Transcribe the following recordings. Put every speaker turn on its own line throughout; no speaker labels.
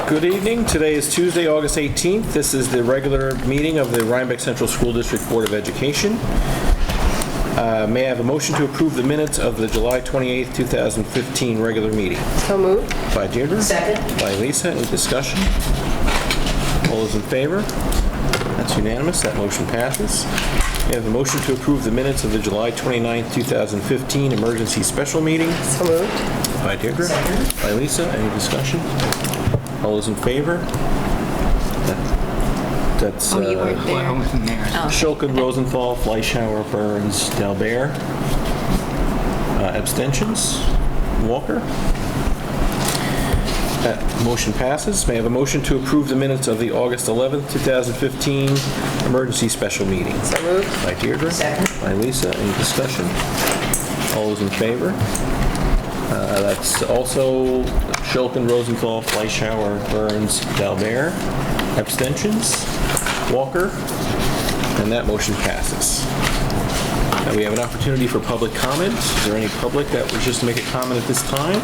Good evening. Today is Tuesday, August 18th. This is the regular meeting of the Rhinebeck Central School District Board of Education. May I have a motion to approve the minutes of the July 28th, 2015 regular meeting?
So moved.
By Deirdre.
Second.
By Lisa. Any discussion? All those in favor? That's unanimous. That motion passes. May I have a motion to approve the minutes of the July 29th, 2015 emergency special meeting?
So moved.
By Deirdre.
Second.
By Lisa. Any discussion? All those in favor? That's
You weren't there.
Shulkin, Rosenthal, Fleischhauer, Burns, Dalbert. Abstentions? Walker? That motion passes. May I have a motion to approve the minutes of the August 11th, 2015 emergency special meeting?
So moved.
By Deirdre.
Second.
By Lisa. Any discussion? All those in favor? That's also Shulkin, Rosenthal, Fleischhauer, Burns, Dalbert. Abstentions? Walker? And that motion passes. Now we have an opportunity for public comment. Is there any public that wishes to make a comment at this time?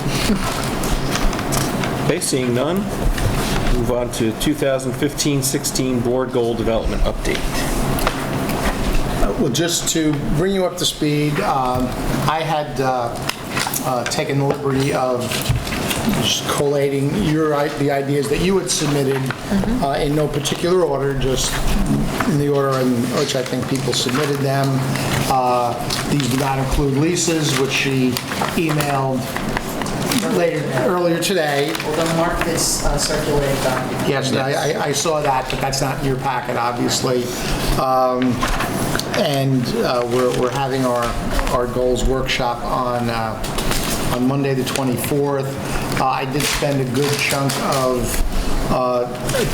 Okay, seeing none, move on to 2015-16 Board Goal Development Update.
Well, just to bring you up to speed, I had taken the liberty of just collating the ideas that you had submitted in no particular order, just in the order in which I think people submitted them. These do not include Lisa's, which she emailed earlier today.
Well, then mark this circulated document.
Yes, I saw that, but that's not in your packet, obviously. And we're having our goals workshop on Monday the 24th. I did spend a good chunk of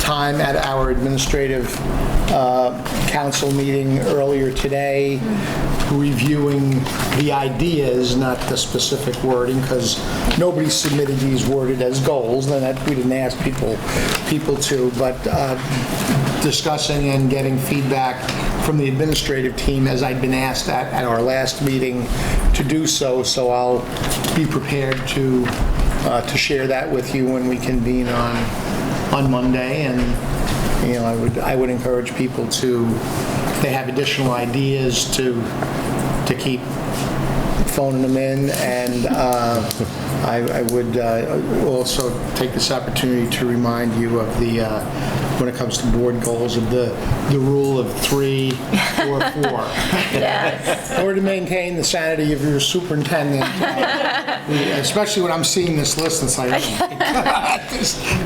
time at our administrative council meeting earlier today, reviewing the ideas, not the specific wording, because nobody submitted these worded as goals, and that we didn't ask people to, but discussing and getting feedback from the administrative team as I'd been asked at our last meeting to do so. So I'll be prepared to share that with you when we convene on Monday. And you know, I would encourage people to, if they have additional ideas, to keep phoning them in, and I would also take this opportunity to remind you of the when it comes to board goals, of the rule of 3, 4, 4.
Yes.
In order to maintain the sanity of your superintendent, especially when I'm seeing this list, it's like,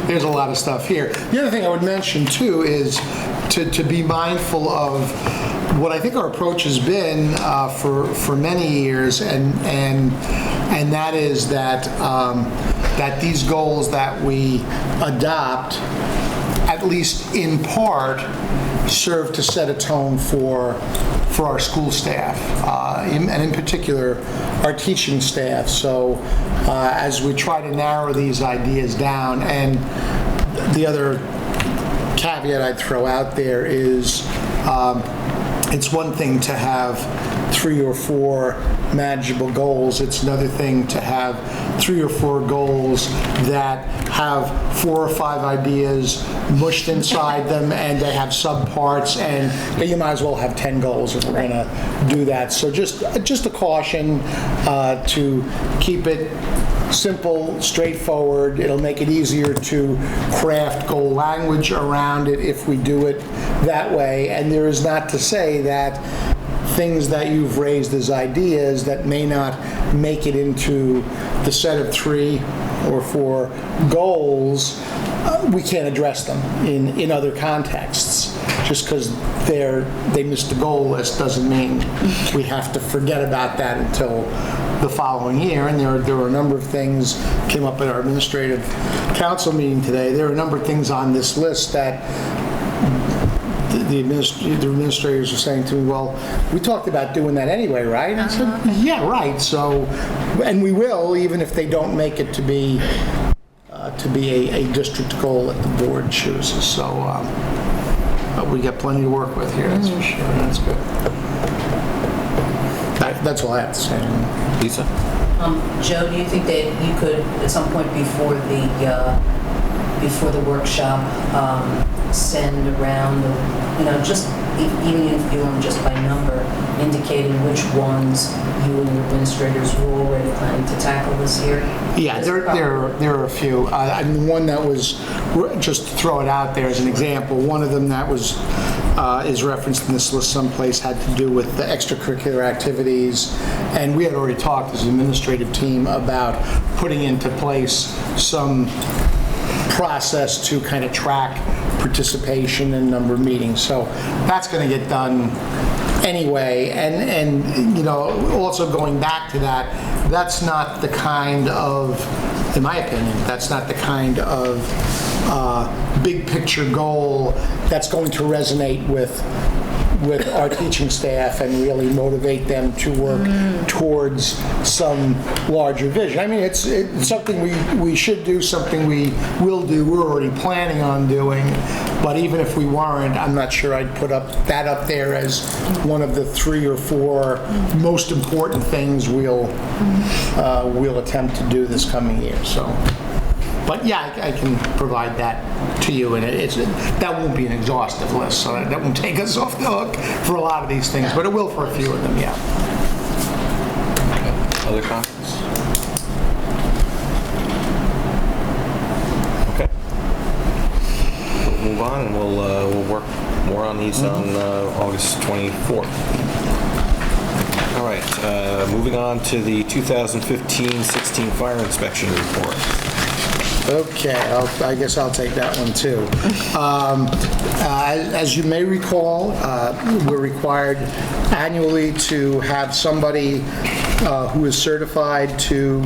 there's a lot of stuff here. The other thing I would mention too is to be mindful of what I think our approach has been for many years, and that is that these goals that we adopt, at least in part, serve to set a tone for our school staff, and in particular, our teaching staff. So as we try to narrow these ideas down, and the other caveat I'd throw out there is, it's one thing to have 3 or 4 manageable goals. It's another thing to have 3 or 4 goals that have 4 or 5 ideas mushed inside them, and they have subparts, and you might as well have 10 goals if we're going to do that. So just a caution to keep it simple, straightforward. It'll make it easier to craft goal language around it if we do it that way. And there is not to say that things that you've raised as ideas that may not make it into the set of 3 or 4 goals, we can't address them in other contexts. Just because they missed the goal list doesn't mean we have to forget about that until the following year. And there were a number of things came up at our administrative council meeting today. There are a number of things on this list that the administrators are saying to me, well, we talked about doing that anyway, right? I said, yeah, right. So, and we will, even if they don't make it to be a district goal that the board chooses. So we got plenty to work with here, that's for sure. That's good. That's all I have to say.
Lisa?
Joe, do you think that you could, at some point before the
before the workshop, send around, just even if you want just by number, indicating which ones you and your administrators were already planning to tackle this year?
Yeah, there are a few. I mean, one that was, just to throw it out there as an example, one of them that was is referenced in this list someplace had to do with the extracurricular activities, and we had already talked as an administrative team about putting into place some process to kind of track participation and number of meetings. So that's going to get done anyway. And also going back to that, that's not the kind of, in my opinion, that's not the kind of big picture goal that's going to resonate with our teaching staff and really motivate them to work towards some larger vision. I mean, it's something we should do, something we will do, we're already planning on doing, but even if we weren't, I'm not sure I'd put that up there as one of the 3 or 4 most important things we'll attempt to do this coming year. So. But yeah, I can provide that to you, and that won't be an exhaustive list, so that won't take us off the hook for a lot of these things, but it will for a few of them, yeah.
Okay. Other comments? Okay. We'll move on, and we'll work more on these on August 24th. All right, moving on to the 2015-16 fire inspection report.
Okay, I guess I'll take that one too. As you may recall, we're required annually to have somebody who is certified to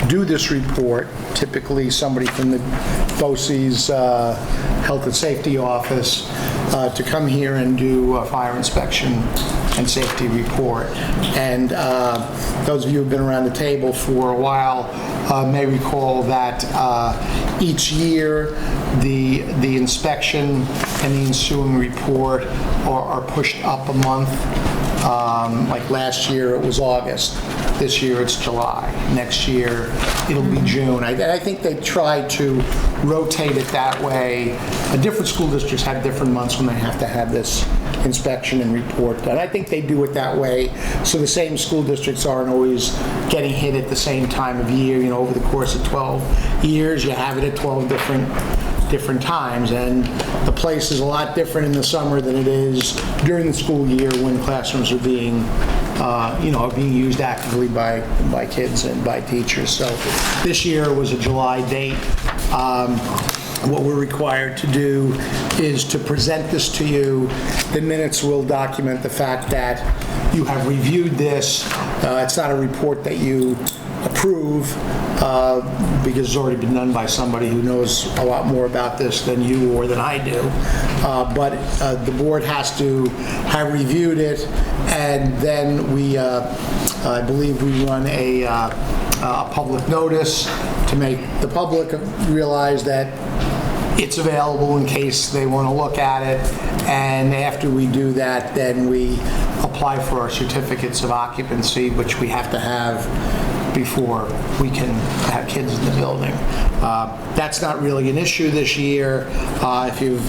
do this report, typically somebody from the BOCES Health and Safety Office, to come here and do a fire inspection and safety report. And those of you who have been around the table for a while may recall that each year the inspection and the ensuing report are pushed up a month. Like last year it was August. This year it's July. Next year it'll be June. I think they try to rotate it that way. Different school districts have different months when they have to have this inspection and report done. I think they do it that way so the same school districts aren't always getting hit at the same time of year. Over the course of 12 years, you have it at 12 different times, and the place is a lot different in the summer than it is during the school year when classrooms are being being used actively by kids and by teachers. So this year was a July date. What we're required to do is to present this to you. The minutes will document the fact that you have reviewed this. It's not a report that you approve because it's already been done by somebody who knows a lot more about this than you or than I do. But the board has to have reviewed it, and then I believe we run a public notice to make the public realize that it's available in case they want to look at it. And after we do that, then we apply for our certificates of occupancy, which we have to have before we can have kids in the building. That's not really an issue this year. If you've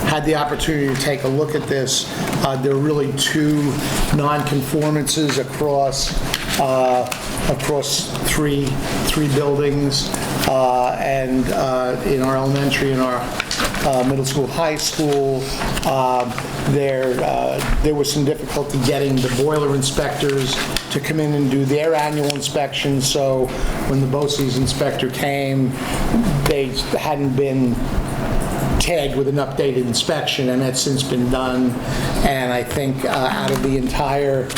had the opportunity to take a look at this, there are really 2 non-conformances across three buildings, and in our elementary and our middle school, high school, there was some difficulty getting the boiler inspectors to come in and do their annual inspection. So when the BOCES inspector came, they hadn't been tagged with an updated inspection, and that's since been done. And I think out of the entire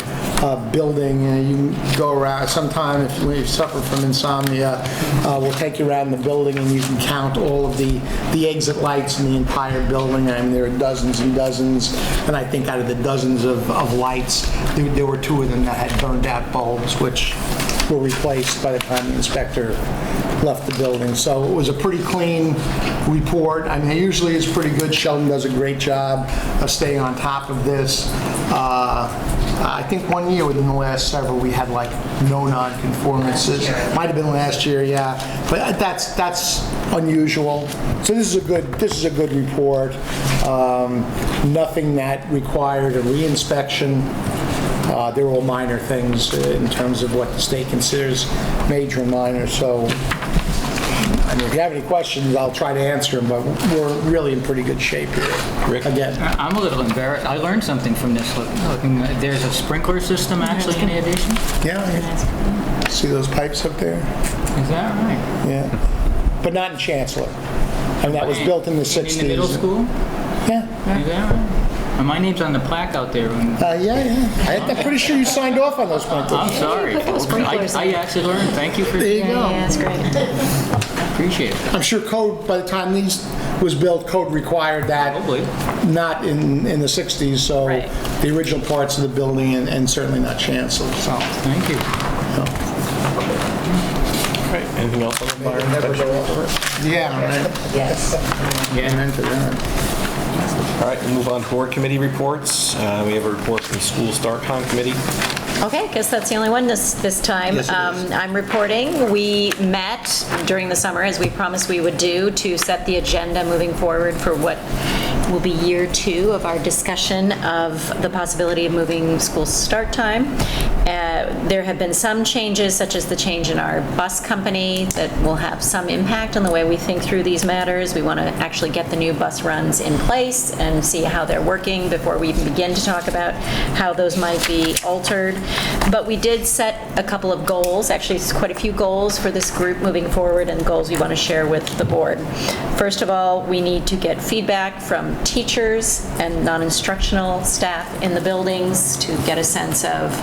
building, you can go around sometime if you suffer from insomnia, we'll take you around the building and you can count all of the exit lights in the entire building. I mean, there are dozens and dozens, and I think out of the dozens of lights, there were 2 of them that had burned out bulbs, which were replaced by the time the inspector left the building. So it was a pretty clean report. I mean, it usually is pretty good. Sheldon does a great job of staying on top of this. I think one year within the last several, we had like no non-conformances. Might have been last year, yeah. But that's unusual. So this is a good report. Nothing that required a re-inspection. They're all minor things in terms of what the state considers major and minor. So, I mean, if you have any questions, I'll try to answer them, but we're really in pretty good shape here.
Rick?
Again.
I'm a little embarrassed. I learned something from this. Looking, there's a sprinkler system actually in the addition.
Yeah. See those pipes up there?
Is that right?
Yeah. But not in Chancellor. I mean, that was built in the 60s.
In the middle school?
Yeah.
Is that right? And my name's on the plaque out there.
Yeah. I'm pretty sure you signed off on those sprinklers.
I'm sorry, folks. I actually learned. Thank you for
There you go.
Yeah, that's great.
Appreciate it.
I'm sure code, by the time these was built, code required that.
Probably.
Not in the 60s, so
Right.
the original parts of the building and certainly not Chancellor, so.
Thank you.
Right, anything else on the fire
Never
inspection?
go over it. Yeah, right.
Yes.
Amen to that.
All right, we'll move on to board committee reports. We have a report from the School Start Time Committee.
Okay, I guess that's the only one this time.
Yes, it is.
I'm reporting, we met during the summer, as we promised we would do, to set the agenda moving forward for what will be year 2 of our discussion of the possibility of moving school start time. There have been some changes, such as the change in our bus company, that will have some impact on the way we think through these matters. We want to actually get the new bus runs in place and see how they're working before we even begin to talk about how those might be altered. But we did set a couple of goals, actually it's quite a few goals for this group moving forward, and goals we want to share with the board. First of all, we need to get feedback from teachers and non-instructional staff in the buildings to get a sense of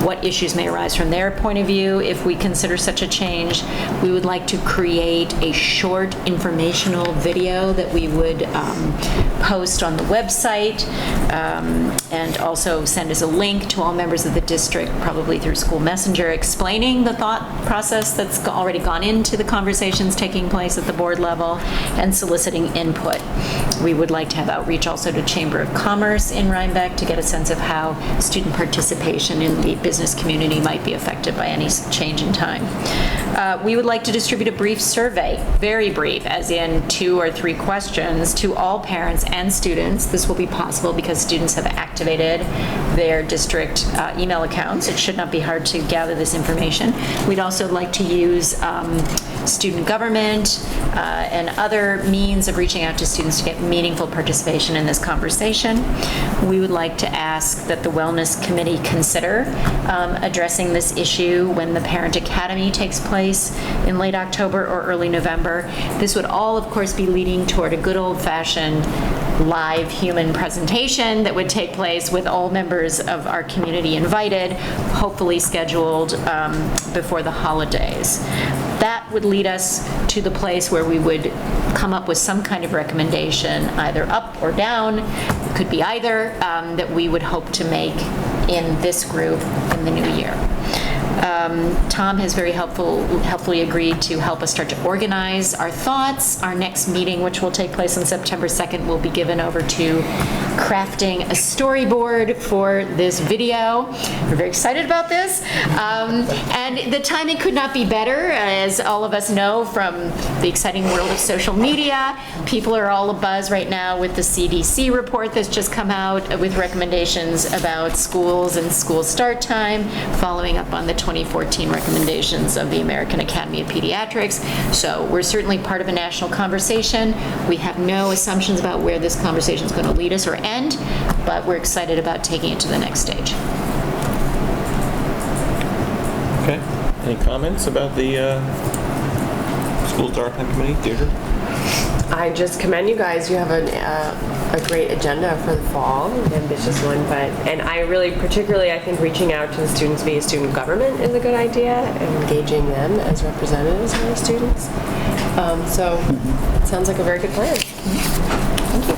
what issues may arise from their point of view. If we consider such a change, we would like to create a short informational video that we would post on the website, and also send as a link to all members of the district, probably through School Messenger, explaining the thought process that's already gone into the conversations taking place at the board level, and soliciting input. We would like to have outreach also to Chamber of Commerce in Rhinebeck to get a sense of how student participation in the business community might be affected by any change in time. We would like to distribute a brief survey, very brief, as in 2 or 3 questions, to all parents and students. This will be possible because students have activated their district email accounts. It should not be hard to gather this information. We'd also like to use student government and other means of reaching out to students to get meaningful participation in this conversation. We would like to ask that the Wellness Committee consider addressing this issue when the Parent Academy takes place in late October or early November. This would all, of course, be leading toward a good old-fashioned live human presentation that would take place with all members of our community invited, hopefully scheduled before the holidays. That would lead us to the place where we would come up with some kind of recommendation, either up or down, it could be either, that we would hope to make in this group in the new year. Tom has very helpfully agreed to help us start to organize our thoughts. Our next meeting, which will take place on September 2nd, will be given over to crafting a storyboard for this video. We're very excited about this. And the timing could not be better, as all of us know from the exciting world of social media. People are all abuzz right now with the CDC report that's just come out with recommendations about schools and school start time, following up on the 2014 recommendations of the American Academy of Pediatrics. So we're certainly part of a national conversation. We have no assumptions about where this conversation is going to lead us or end, but we're excited about taking it to the next stage.
Okay, any comments about the School Start Time Committee? Deirdre?
I just commend you guys. You have a great agenda for the fall, an ambitious one, and I really, particularly, I think reaching out to the students via student government is a good idea, and engaging them as representatives of our students. So it sounds like a very good plan. Thank you.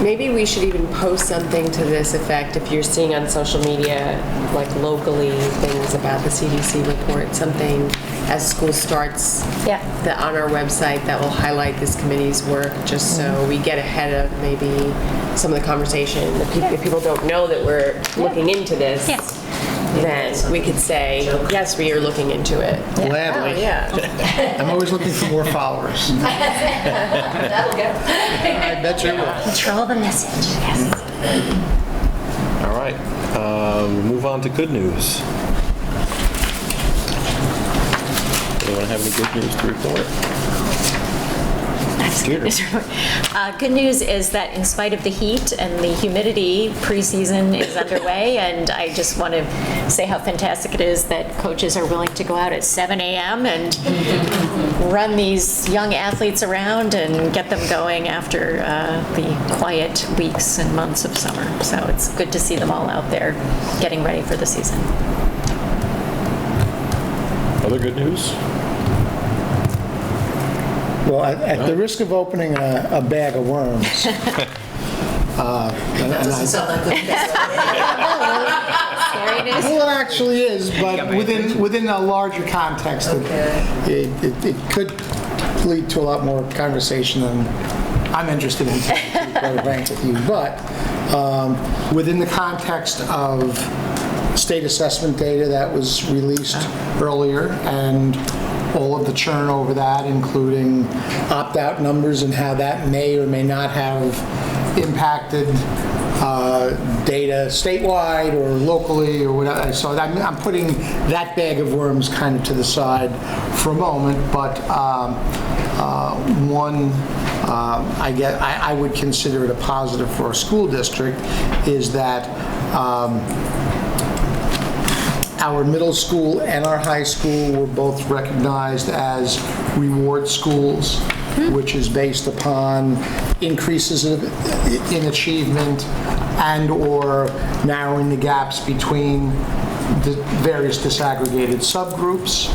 Maybe we should even post something to this effect if you're seeing on social media, like locally, things about the CDC report, something as school starts
Yeah.
on our website that will highlight this committee's work, just so we get ahead of maybe some of the conversation. If people don't know that we're looking into this,
Yes.
then we could say, yes, we are looking into it. Oh,
Gladly.
yeah.
I'm always looking for more followers.
That'll go.
I bet you will.
Control the message, yes.
All right, move on to good news. Anyone have any good news to report?
That's good news. Good news is that in spite of the heat and the humidity, preseason is underway, and I just want to say how fantastic it is that coaches are willing to go out at 7 a.m. and run these young athletes around and get them going after the quiet weeks and months of summer. So it's good to see them all out there getting ready for the season.
Other good news?
Well, at the risk of opening a bag of worms,
That doesn't sound like good.
Scary news.
well, it actually is, but within a larger context, it could lead to a lot more conversation than I'm interested in, to be quite frank with you. But within the context of state assessment data that was released earlier, and all of the churn over that, including opt-out numbers and how that may or may not have impacted data statewide or locally or whatever. So I'm putting that bag of worms kind of to the side for a moment, but I would consider it a positive for a school district is that our middle school and our high school were both recognized as reward schools, which is based upon increases in achievement and/or narrowing the gaps between the various disaggregated subgroups.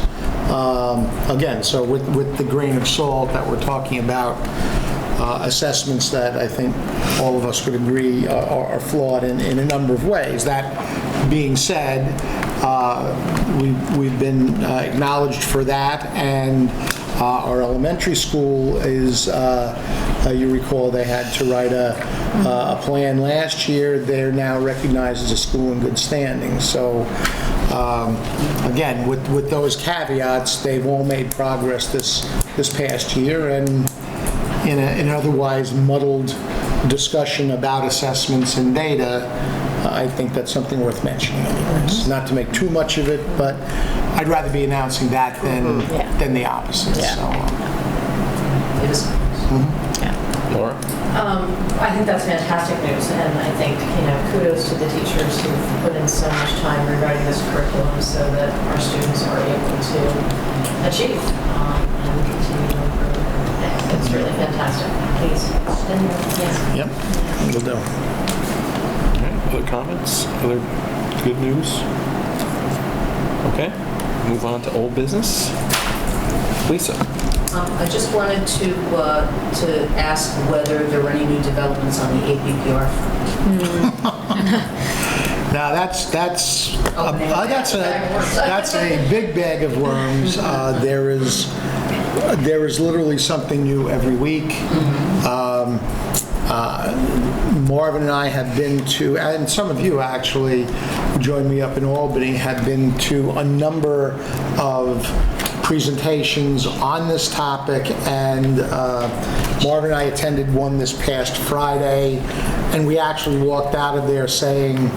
Again, so with the grain of salt that we're talking about, assessments that I think all of us would agree are flawed in a number of ways. That being said, we've been acknowledged for that, and our elementary school is, you recall they had to write a plan last year. They're now recognized as a school in good standing. So again, with those caveats, they've all made progress this past year, and in an otherwise muddled discussion about assessments and data, I think that's something worth mentioning anyways. Not to make too much of it, but I'd rather be announcing that than the opposite.
Yeah.
So,
It is.
Laura?
I think that's fantastic news, and I think, kudos to the teachers who've put in so much time rewriting this curriculum so that our students are able to achieve and continue to improve. It's really fantastic. Please, yes.
yep, will do.
Okay, other comments? Other good news? Okay, move on to old business. Lisa?
I just wanted to ask whether there were any new developments on the APPR front.
Now that's a big bag of worms. There is literally something new every week. Marvin and I have been to, and some of you actually who joined me up in Albany, have been to a number of presentations on this topic, and Marvin and I attended one this past Friday, and we actually walked out of there saying,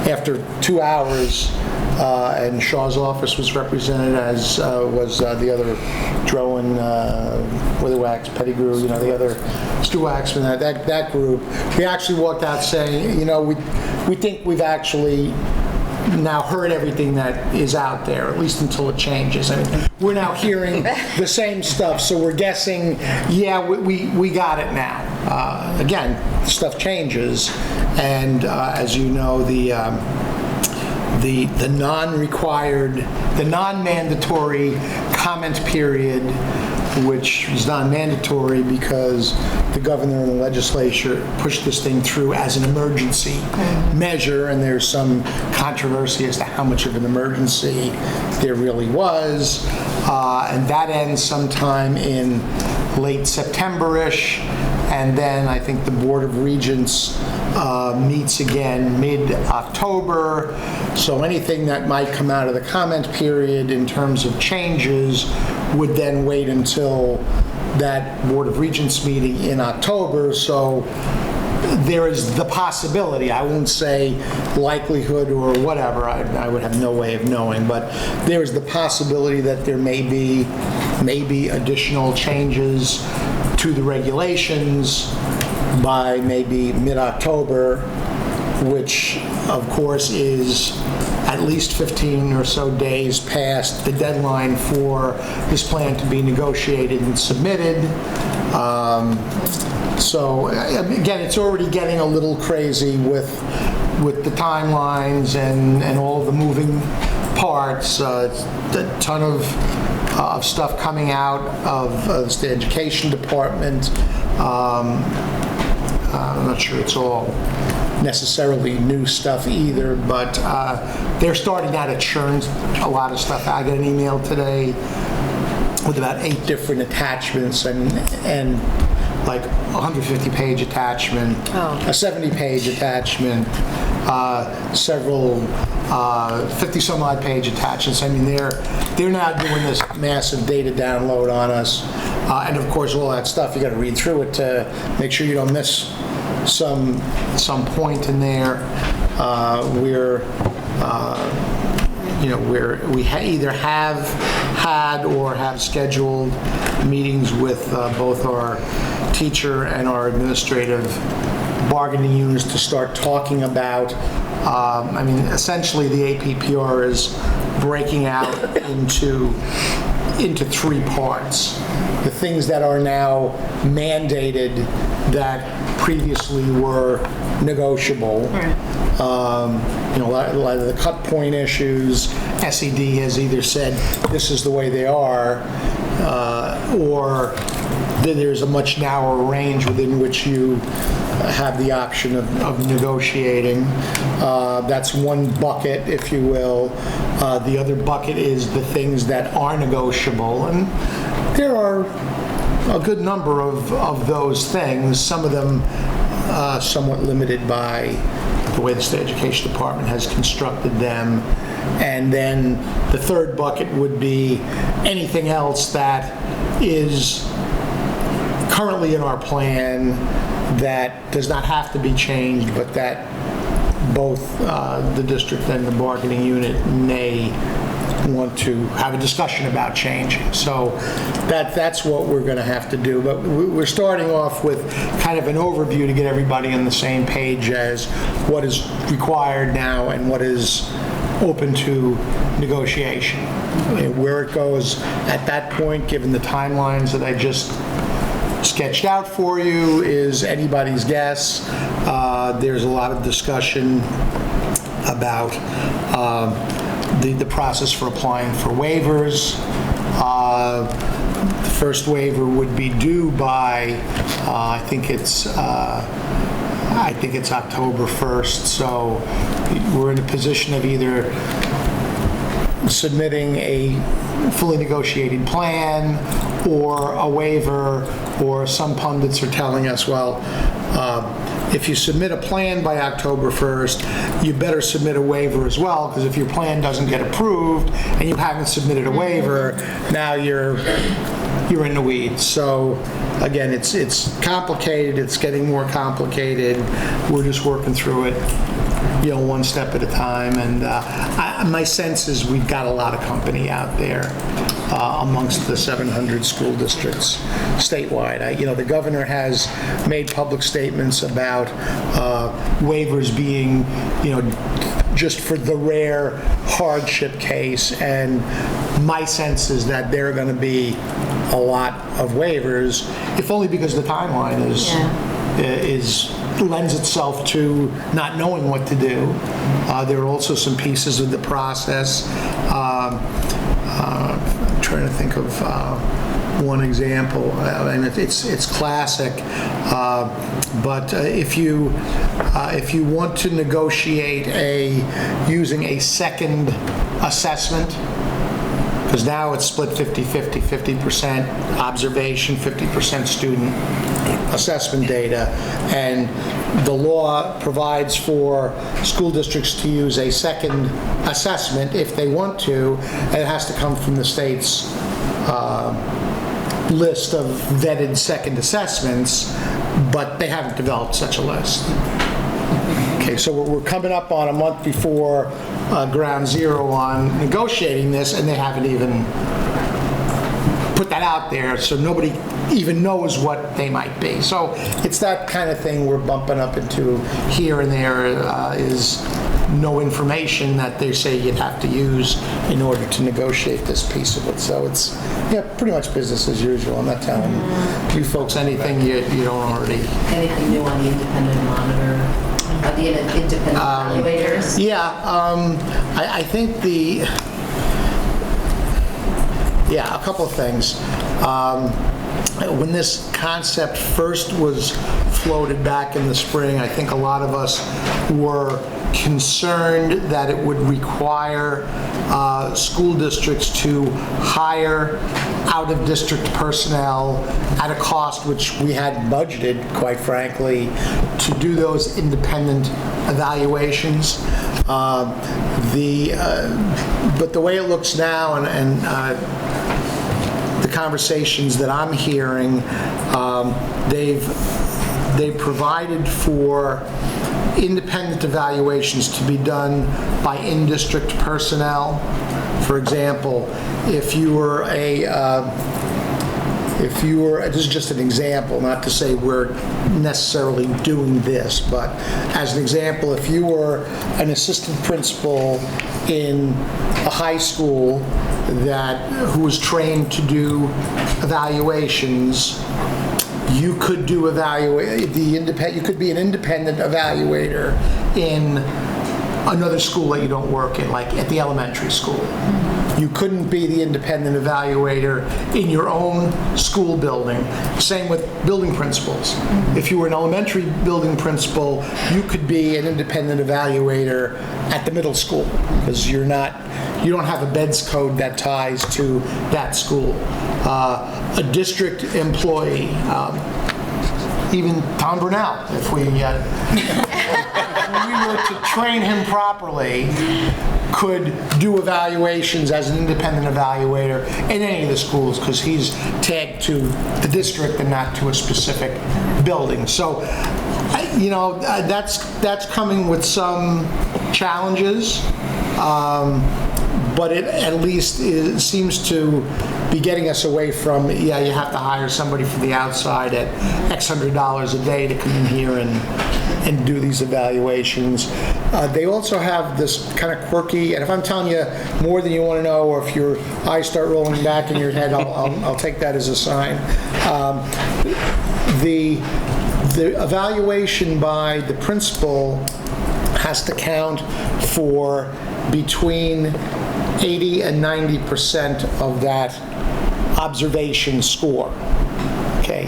after 2 hours, and Shaw's office was represented, as was the other Drowan, Witherwax, Pettigrew, the other Stu Waxman, that group. We actually walked out saying, we think we've actually now heard everything that is out there, at least until it changes. I mean, we're now hearing the same stuff, so we're guessing, we got it now. Again, stuff changes, and as you know, the non-mandatory comment period which is non-mandatory because the governor and the legislature pushed this thing through as an emergency measure, and there's some controversy as to how much of an emergency there really was. And that ends sometime in late September-ish, and then I think the Board of Regents meets again mid-October. So anything that might come out of the comment period in terms of changes would then wait until that Board of Regents meeting in October. So there is the possibility, I won't say likelihood or whatever, I would have no way of knowing, but there is the possibility that there may be additional changes to the regulations by maybe mid-October, which of course is at least 15 or so days past the deadline for this plan to be negotiated and submitted. So again, it's already getting a little crazy with the timelines and all the moving parts. A ton of stuff coming out of the education department. I'm not sure it's all necessarily new stuff either, but they're starting out to churn a lot of stuff. I got an email today with about 8 different attachments and like 150-page attachment, a 70-page attachment, several 50-some-odd page attachments. I mean, they're now doing this massive data download on us, and of course, all that stuff you got to read through it to make sure you don't miss some point in there. We either have had or have scheduled meetings with both our teacher and our administrative bargaining units to start talking about, essentially the APPR is breaking out into 3 parts. The things that are now mandated that previously were negotiable. A lot of the cut point issues, SED has either said this is the way they are, or there's a much narrower range within which you have the option of negotiating. That's one bucket, if you will. The other bucket is the things that are negotiable, and there are a good number of those things, some of them somewhat limited by the way the State Education Department has constructed them. And then the third bucket would be anything else that is currently in our plan that does not have to be changed, but that both the district and the bargaining unit may want to have a discussion about changing. So that's what we're going to have to do. But we're starting off with kind of an overview to get everybody on the same page as what is required now and what is open to negotiation. Where it goes at that point, given the timelines that I just sketched out for you, is anybody's guess. There's a lot of discussion about the process for applying for waivers. The first waiver would be due by, I think it's October 1st. So we're in a position of either submitting a fully negotiated plan or a waiver, or some pundits are telling us, well, if you submit a plan by October 1st, you better submit a waiver as well, because if your plan doesn't get approved and you haven't submitted a waiver, now you're in the weeds. So again, it's complicated. It's getting more complicated. We're just working through it, one step at a time. And my sense is we've got a lot of company out there amongst the 700 school districts statewide. The governor has made public statements about waivers being, just for the rare hardship case, and my sense is that there are going to be a lot of waivers, if only because the timeline lends itself to not knowing what to do. There are also some pieces of the process. I'm trying to think of one example, and it's classic. But if you want to negotiate using a second assessment, because now it's split 50-50, 50% observation, 50% student assessment data, and the law provides for school districts to use a second assessment if they want to, and it has to come from the state's list of vetted second assessments, but they haven't developed such a list. Okay, so we're coming up on a month before ground zero on negotiating this, and they haven't even put that out there, so nobody even knows what they might be. So it's that kind of thing we're bumping up into here, and there is no information that they say you'd have to use in order to negotiate this piece of it. So it's pretty much business as usual. I'm not telling you folks anything you don't already.
Anything new on the independent monitor, the independent evaluators?
I think a couple of things. When this concept first was floated back in the spring, I think a lot of us were concerned that it would require school districts to hire out-of-district personnel at a cost which we had budgeted, quite frankly, to do those independent evaluations. But the way it looks now, and the conversations that I'm hearing, they've provided for independent evaluations to be done by in-district personnel. For example, if you were this is just an example, not to say we're necessarily doing this, but as an example, if you were an assistant principal in a high school who was trained to do evaluations, you could do you could be an independent evaluator in another school that you don't work in, like at the elementary school. You couldn't be the independent evaluator in your own school building. Same with building principals. If you were an elementary building principal, you could be an independent evaluator at the middle school, because you don't have a BEDS code that ties to that school. A district employee, even Tom Brunel, if we were to train him properly, could do evaluations as an independent evaluator in any of the schools, because he's tagged to the district and not to a specific building. So, that's coming with some challenges, but it at least seems to be getting us away from, you have to hire somebody from the outside at X $100 a day to come in here and do these evaluations. They also have this kind of quirky, and if I'm telling you more than you want to know, or if your eyes start rolling back in your head, I'll take that as a sign. The evaluation by the principal has to count for between 80 and 90% of that observation score. Okay.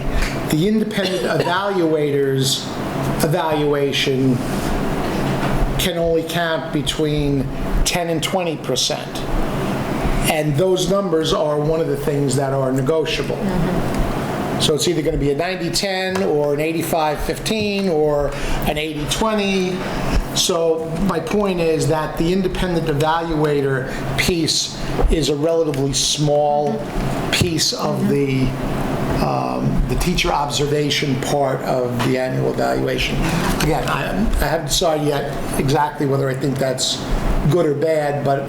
The independent evaluator's evaluation can only count between 10 and 20%. And those numbers are one of the things that are negotiable. So it's either going to be a 90-10 or an 85-15 or an 80-20. So my point is that the independent evaluator piece is a relatively small piece of the teacher observation part of the annual evaluation. Again, I haven't decided yet exactly whether I think that's good or bad, but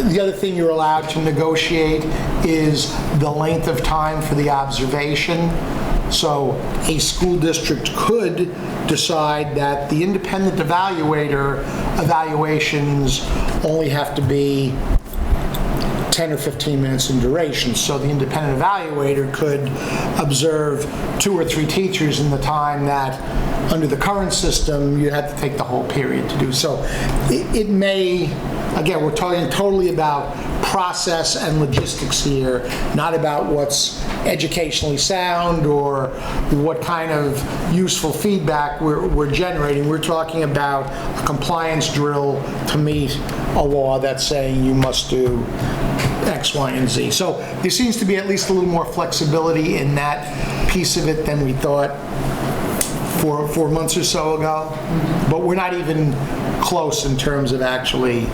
the other thing you're allowed to negotiate is the length of time for the observation. So a school district could decide that the independent evaluations only have to be 10 or 15 minutes in duration. So the independent evaluator could observe 2 or 3 teachers in the time that, under the current system, you have to take the whole period to do. So it may, again, we're talking totally about process and logistics here, not about what's educationally sound or what kind of useful feedback we're generating. We're talking about a compliance drill to meet a law that's saying you must do X, Y, and Z. So there seems to be at least a little more flexibility in that piece of it than we thought 4 months or so ago. But we're not even close in terms of actually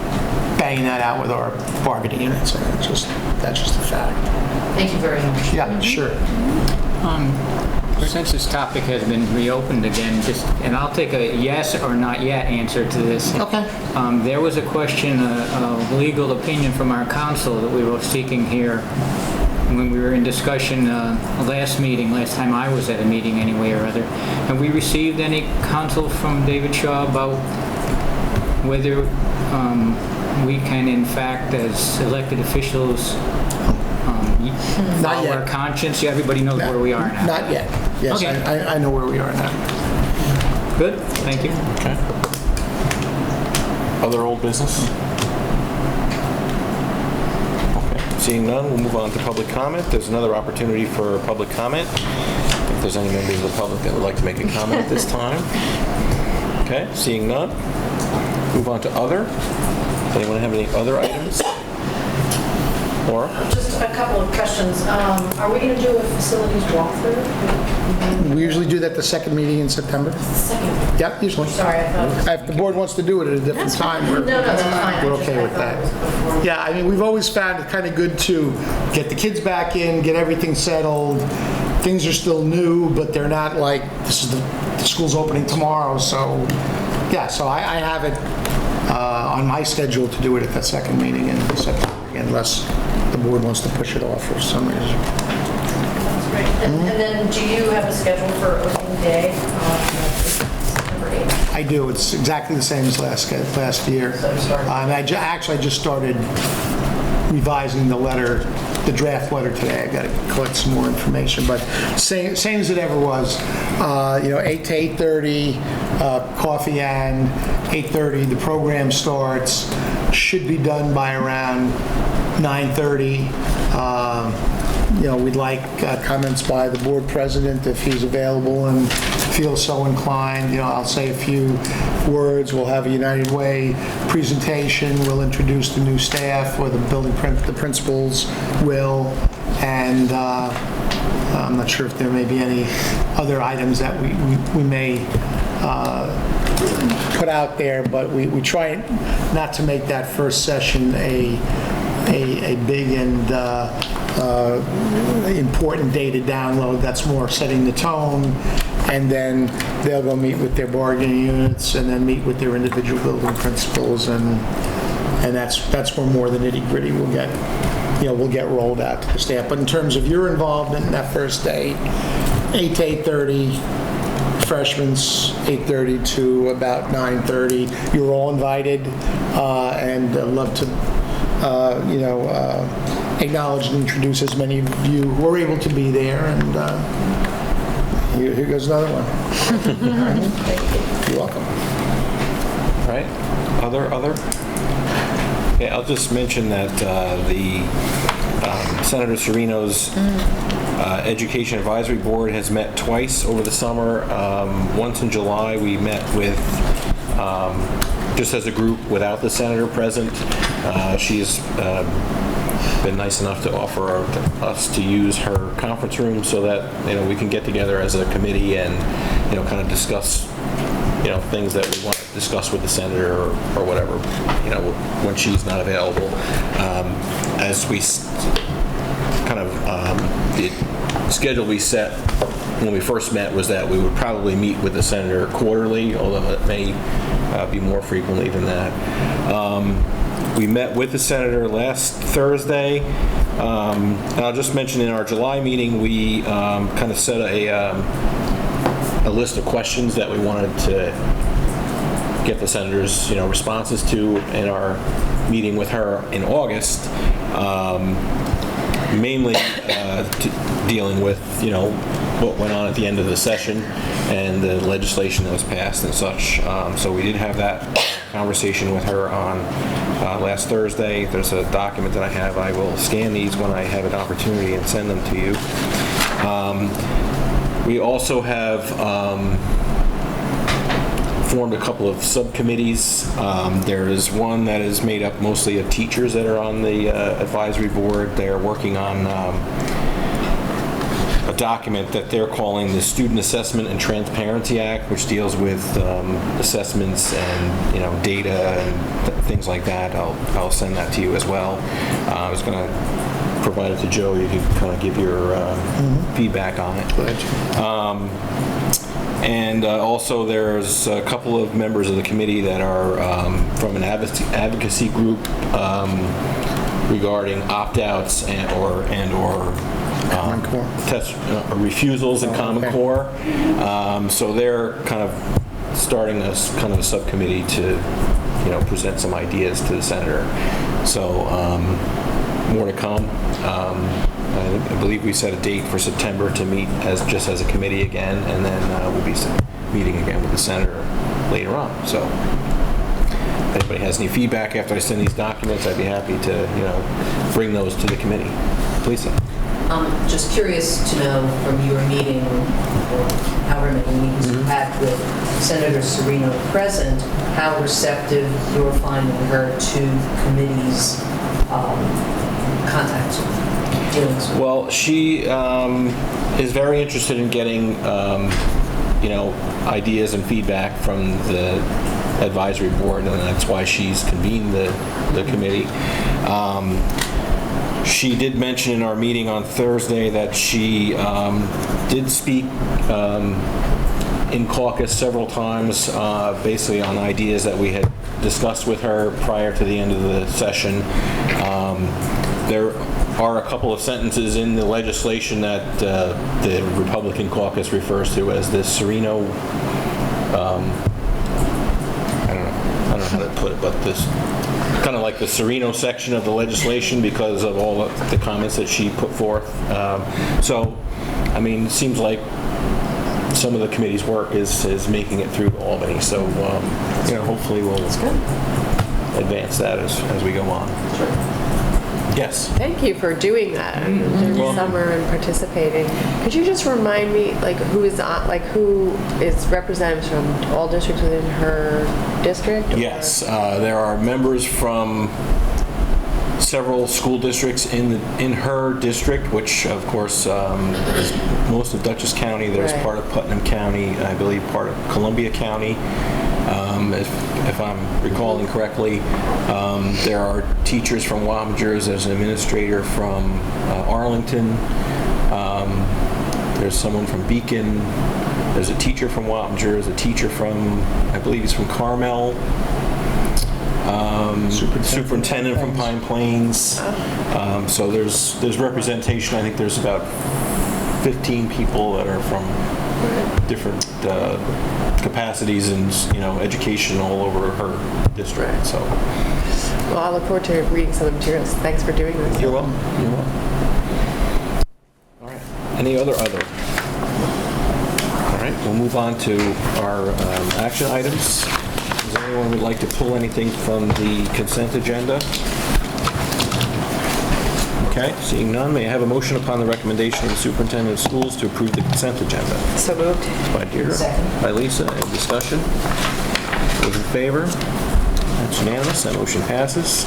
banging that out with our bargaining units. That's just a fact.
Thank you very much.
Yeah, sure.
Since this topic has been reopened again, and I'll take a yes or not yet answer to this.
Okay.
There was a question, a legal opinion from our counsel that we were seeking here when we were in discussion last time I was at a meeting anyway or other. Have we received any counsel from David Shaw about whether we can, in fact, as elected officials, follow our conscience? Yeah, everybody knows where we are now.
Not yet. Yes,
Okay.
I know where we are now.
Good, thank you.
Okay. Other old business? Okay. Seeing none, we'll move on to public comment. There's another opportunity for public comment. If there's any members of the public that would like to make a comment at this time. Okay, seeing none, move on to other. Does anyone have any other items? Laura?
Just a couple of questions. Are we going to do a facilities walkthrough?
We usually do that the second meeting in September.
Second.
Yep, usually.
Sorry, I thought.
If the board wants to do it at a different time,
No, that's fine.
we're okay with that. Yeah, I mean, we've always found it kind of good to get the kids back in, get everything settled. Things are still new, but they're not like, this is the school's opening tomorrow, so, yeah, so I have it on my schedule to do it at that second meeting in September, unless the board wants to push it off for some reason.
That's great. And then do you have a schedule for opening day on September 8th?
I do. It's exactly the same as last year.
So you started-
I just started revising the draft letter today. I got to collect some more information, but same as it ever was. 8 to 8:30, coffee and 8:30. The program starts. Should be done by around 9:30. We'd like comments by the board president if he's available and feels so inclined. I'll say a few words. We'll have a United Way presentation. We'll introduce the new staff, or the the principals will, and I'm not sure if there may be any other items that we may put out there, but we try not to make that first session a big and important day to download. That's more setting the tone, and then they'll go meet with their bargaining units and then meet with their individual building principals, and that's where more the nitty-gritty will get rolled out to the staff. But in terms of your involvement in that first day, 8 to 8:30, freshmen's 8:30 to about 9:30. You're all invited, and I'd love to acknowledge and introduce as many of you who are able to be there, and here goes another one. You're welcome.
All right. Other? Okay, I'll just mention that the Senator Serino's Education Advisory Board has met twice over the summer. Once in July, we met with just as a group without the senator present. She's been nice enough to offer us to use her conference room so that we can get together as a committee and kind of discuss things that we want to discuss with the senator or whatever when she's not available. As we kind of the schedule we set when we first met was that we would probably meet with the senator quarterly, although it may be more frequently than that. We met with the senator last Thursday, and I'll just mention in our July meeting we kind of set a list of questions that we wanted to get the senator's responses to in our meeting with her in August, mainly dealing with what went on at the end of the session and the legislation that was passed and such. So we did have that conversation with her on last Thursday. There's a document that I have. I will scan these when I have an opportunity and send them to you. We also have formed a couple of subcommittees. There is one that is made up mostly of teachers that are on the advisory board. They're working on a document that they're calling the Student Assessment and Transparency Act, which deals with assessments and data and things like that. I'll send that to you as well. I was going to provide it to Joe. You could kind of give your feedback on it. And also there's a couple of members of the committee that are from an advocacy group regarding opt-outs or refusals in Common Core. So they're kind of starting a subcommittee to present some ideas to the senator. So more to come. I believe we set a date for September to meet just as a committee again, and then we'll be meeting again with the senator later on. So if anybody has any feedback after I send these documents, I'd be happy to bring those to the committee. Lisa.
Just curious to know from your meeting, or however many meetings you had with Senator Serino present, how receptive you're finding her to the committee's contact dealings with.
Well, she is very interested in getting, ideas and feedback from the advisory board, and that's why she's convened the committee. She did mention in our meeting on Thursday that she did speak in caucus several times, basically on ideas that we had discussed with her prior to the end of the session. There are a couple of sentences in the legislation that the Republican caucus refers to as the Serino, I don't know how to put it, but this kind of like the Serino section of the legislation because of all the comments that she put forth. So, I mean, it seems like some of the committee's work is making it through Albany. So, hopefully we'll advance that as we go on.
Sure.
Yes.
Thank you for doing that during the summer and participating. Could you just remind me, who is representatives from all districts within her district?
Yes, there are members from several school districts in her district, which of course is most of Dutchess County. There's part of Putnam County, I believe part of Columbia County. If I'm recalling correctly, there are teachers from Wappingers. There's an administrator from Arlington. There's someone from Beacon. There's a teacher from Wappingers. A teacher from, I believe he's from Carmel. Superintendent from Pine Plains. So there's representation. I think there's about 15 people that are from different capacities and education all over her district. So,
well, I look forward to reading some of the materials. Thanks for doing this.
You're welcome. You're welcome. All right. Any other? All right. We'll move on to our action items. Does anyone would like to pull anything from the consent agenda? Okay, seeing none, may I have a motion upon the recommendation of the superintendent of schools to approve the consent agenda?
So moved.
By Deirdre.
Second.
By Lisa. Any discussion? Those in favor? That's unanimous. That motion passes.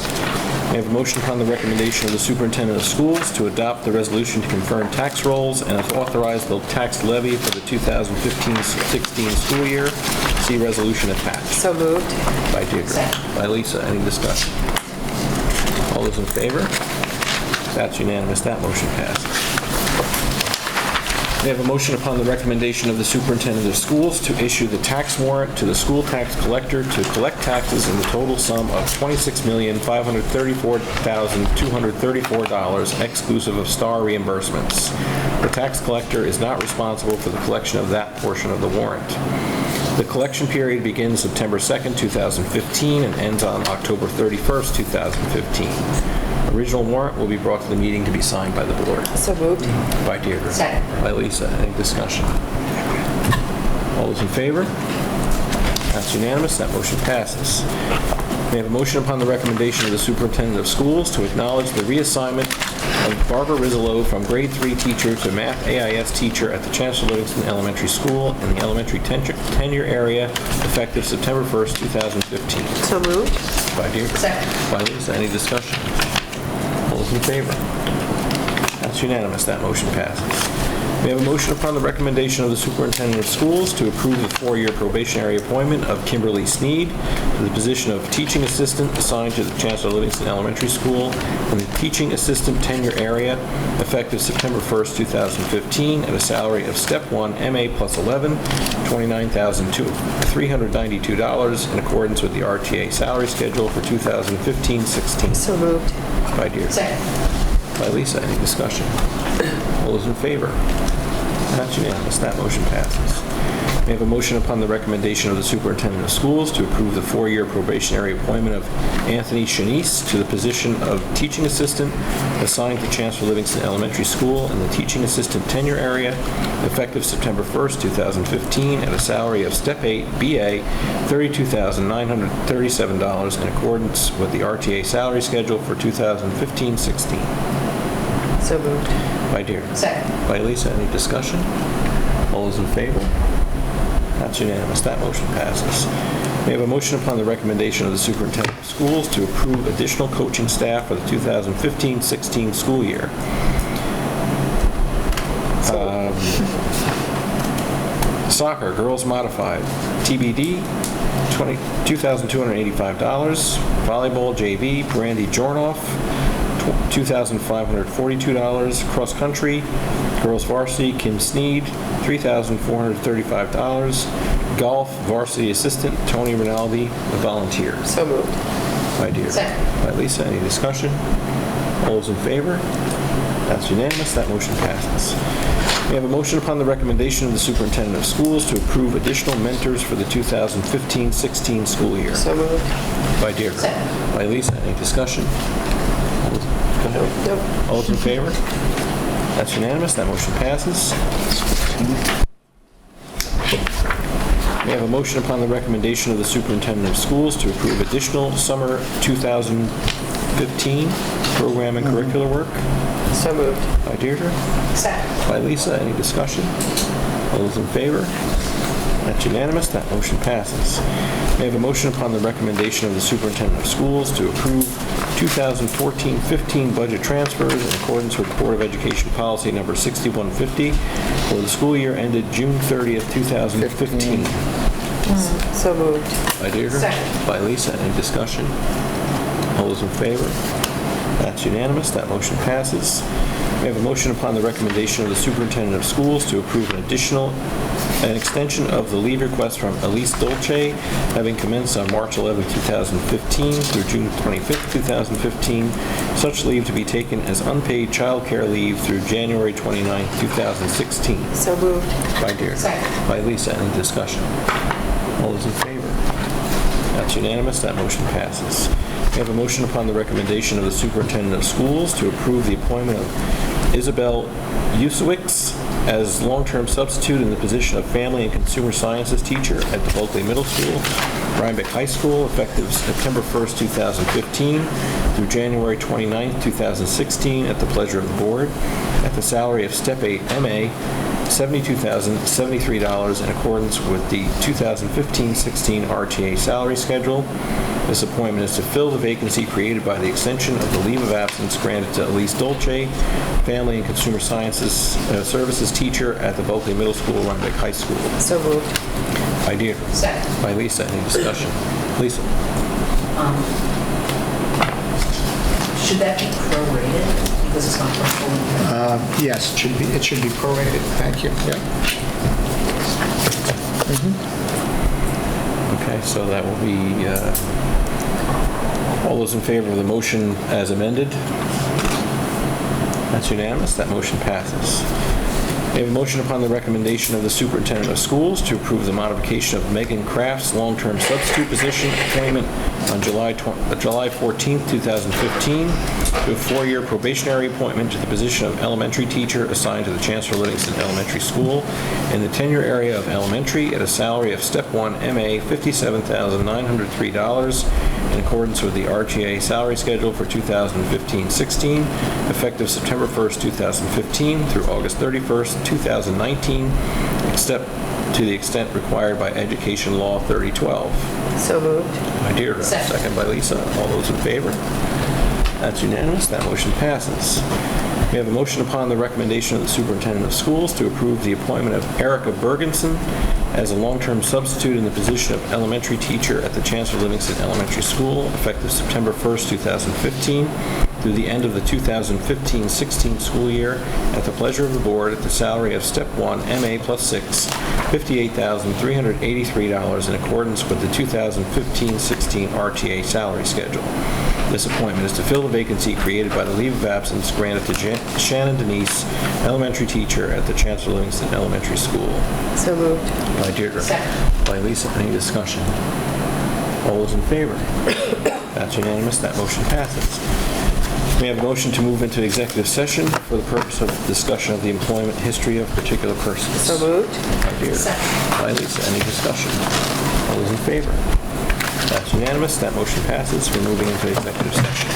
May I have a motion upon the recommendation of the superintendent of schools to adopt the resolution to confirm tax rolls and to authorize the tax levy for the 2015-16 school year. See resolution attached.
So moved.
By Deirdre.
Second.
By Lisa. Any discussion? All those in favor? That's unanimous. That motion passes. We have a motion upon the recommendation of the superintendent of schools to issue the tax warrant to the school tax collector to collect taxes in the total sum of $26,534,234 exclusive of STAR reimbursements. The tax collector is not responsible for the collection of that portion of the warrant. The collection period begins September 2nd, 2015 and ends on October 31st, 2015. Original warrant will be brought to the meeting to be signed by the board.
So moved.
By Deirdre.
Second.
By Lisa. Any discussion? All those in favor? That's unanimous. That motion passes. May I have a motion upon the recommendation of the superintendent of schools to acknowledge the reassignment of Barbara Rizzolo from grade 3 teacher to math AIS teacher at the Chancellor Livingston Elementary School in the elementary tenure area effective September 1st, 2015.
So moved.
By Deirdre.
Second.
By Lisa. Any discussion? All those in favor? That's unanimous. That motion passes. We have a motion upon the recommendation of the superintendent of schools to approve the 4-year probationary appointment of Kimberly Sneed to the position of teaching assistant assigned to the Chancellor Livingston Elementary School in the teaching assistant tenure area effective September 1st, 2015 at a salary of step 1 MA plus 11, $29,392 in accordance with the RTA salary schedule for 2015-16.
So moved.
By Deirdre.
Second.
By Lisa. Any discussion? All those in favor? That's unanimous. That motion passes. We have a motion upon the recommendation of the superintendent of schools to approve the 4-year probationary appointment of Anthony Shanice to the position of teaching assistant assigned to Chancellor Livingston Elementary School in the teaching assistant tenure area effective September 1st, 2015 at a salary of step 8 BA $32,937 in accordance with the RTA salary schedule for 2015-16.
So moved.
By Deirdre.
Second.
By Lisa. Any discussion? All those in favor? That's unanimous. That motion passes. We have a motion upon the recommendation of the superintendent of schools to approve additional coaching staff for the 2015-16 school year. Soccer, girls modified, TBD, $2,285. Volleyball, JV, Brandy Jornoff, $2,542. Cross country, girls varsity, Kim Sneed, $3,435. Golf, varsity assistant, Tony Rinaldi, a volunteer.
So moved.
By Deirdre.
Second.
By Lisa. Any discussion? All those in favor? That's unanimous. That motion passes. We have a motion upon the recommendation of the superintendent of schools to approve additional mentors for the 2015-16 school year.
So moved.
By Deirdre.
Second.
By Lisa. Any discussion? Go ahead.
Nope.
All those in favor? That's unanimous. That motion passes. We have a motion upon the recommendation of the superintendent of schools to approve additional summer 2015 program and curricular work.
So moved.
By Deirdre.
Second.
By Lisa. Any discussion? All those in favor? That's unanimous. That motion passes. We have a motion upon the recommendation of the superintendent of schools to approve 2014-15 budget transfers in accordance with Board of Education policy number 6150 for the school year ended June 30th, 2015.
So moved.
By Deirdre.
Second.
By Lisa. Any discussion? All those in favor? That's unanimous. That motion passes. We have a motion upon the recommendation of the superintendent of schools to approve an extension of the leave request from Elise Dolce, having commenced on March 11, 2015 through June 25, 2015. Such leave to be taken as unpaid child care leave through January 29, 2016.
So moved.
By Deirdre.
Second.
By Lisa. Any discussion? All those in favor? That's unanimous. That motion passes. We have a motion upon the recommendation of the superintendent of schools to approve the appointment of Isabel Usowicz as long-term substitute in the position of Family and Consumer Sciences teacher at the Bulkley Middle School, Rhinebeck High School, effective September 1st, 2015 through January 29th, 2016 at the pleasure of the board, at the salary of Step 8 MA, $72,073 in accordance with the 2015-16 RTA salary schedule. This appointment is to fill the vacancy created by the extension of the leave of absence granted to Elise Dolce, Family and Consumer Sciences Services teacher at the Bulkley Middle School, Rhinebeck High School.
So moved.
By Deirdre.
Second.
By Lisa. Any discussion? Lisa.
Should that be prorated? Because it's not for a full year.
Yes, it should be prorated. Thank you. Yep.
Okay, so that will be, all those in favor of the motion as amended? That's unanimous. That motion passes. We have a motion upon the recommendation of the superintendent of schools to approve the modification of Megan Kraft's long-term substitute position appointment on July 14th, 2015, to a 4-year probationary appointment to the position of elementary teacher assigned to the Chancellor Livingston Elementary School in the tenure area of elementary at a salary of Step 1 MA $57,903 in accordance with the RTA salary schedule for 2015-16, effective September 1st, 2015 through August 31st, 2019, except to the extent required by Education Law 3012.
So moved.
My dear,
Second.
second by Lisa. All those in favor? That's unanimous. That motion passes. We have a motion upon the recommendation of the superintendent of schools to approve the appointment of Erica Bergensen as a long-term substitute in the position of elementary teacher at the Chancellor Livingston Elementary School, effective September 1st, 2015, through the end of the 2015-16 school year, at the pleasure of the board, at the salary of Step 1 MA plus 6, $58,383 in accordance with the 2015-16 RTA salary schedule. This appointment is to fill the vacancy created by the leave of absence granted to Shannon Denise, elementary teacher at the Chancellor Livingston Elementary School.
So moved.
By Deirdre.
Second.
By Lisa. Any discussion? All those in favor? That's unanimous. That motion passes. We have a motion to move into executive session for the purpose of discussion of the employment history of particular persons.
So moved.
By Deirdre.
Second.
By Lisa. Any discussion? All those in favor? That's unanimous. That motion passes. We're moving into executive session.